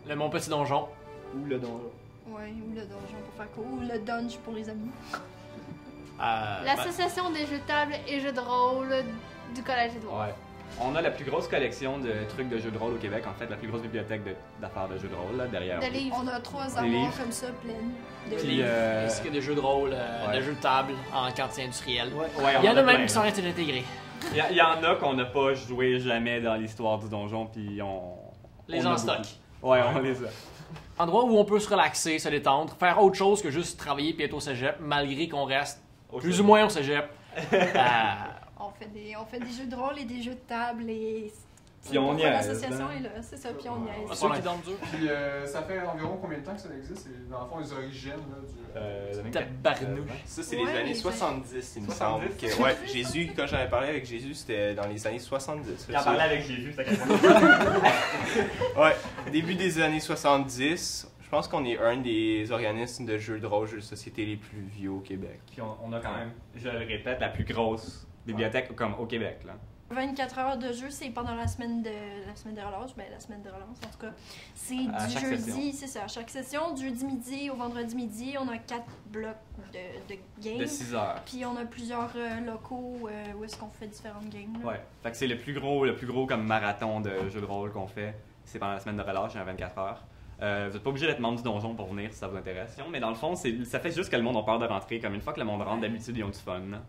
Le Mon Petit Donjon. Ou le donjon. Ouais, ou le donjon pour faire court, ou le dunge pour les amis. L'association des jeux de table et jeux de rôle du Collège Édouard. Ouais. On a la plus grosse collection de trucs de jeux de rôle au Québec, en fait, la plus grosse bibliothèque d'affaires de jeux de rôle, là, derrière. De livres. On a 3 Des armoires livres. comme ça, pleines de Puis, livres. ainsi que des jeux de rôle, Ouais. des jeux de table en quantité industrielle. Ouais. Ouais, Il y en a même plein, qui sont là. restés intégrés. Il y en a qu'on n'a pas joué jamais dans l'histoire du donjon, puis on... Les on a en stock. beaucoup. Ouais, on les a. Endroit où on peut se relaxer, se détendre, faire autre chose que juste travailler puis être au cégep, malgré qu'on reste plus ou moins au cégep. On fait des jeux de rôle et des jeux de table et... Puis on pourquoi niaise, l'association hein. est là, c'est ça, puis on niaise. Ceux qui dorment dur. Puis ça fait environ combien de temps que ça existe? Et dans le fond, les origines là, du... Tabarnouche. Ça, c'est Ouais, les années les 70, il me 70. semble. Que, ouais, Jésus, quand j'en avais parlé avec Jésus, c'était dans les années 70. Il en parlait avec Jésus, c'était quelque Ouais, début des années 70. Je pense qu'on est un des organismes de jeux de rôle, jeux de société les plus vieux au Québec. Puis on a quand même, je le répète, la plus grosse bibliothèque comme au Québec, là. 24 heures de jeu, c'est pendant la semaine de relâche, ben la semaine de relance en tout cas. C'est À du chaque jeudi, c'est ça, à chaque session, du jeudi midi au vendredi midi, on a 4 blocs de games. De 6 heures. Puis on a plusieurs locaux où est-ce qu'on fait différentes games. Là. Ouais. Fait que c'est le plus gros comme marathon de jeux de rôle qu'on fait. C'est pendant la semaine de relâche, à 24 heures. Vous n'êtes pas obligé d'être membre du donjon pour venir si ça vous intéresse. Mais dans le fond, ça fait juste que le monde a peur de rentrer. Comme une fois que le monde rentre, d'habitude, ils ont du fun. Là.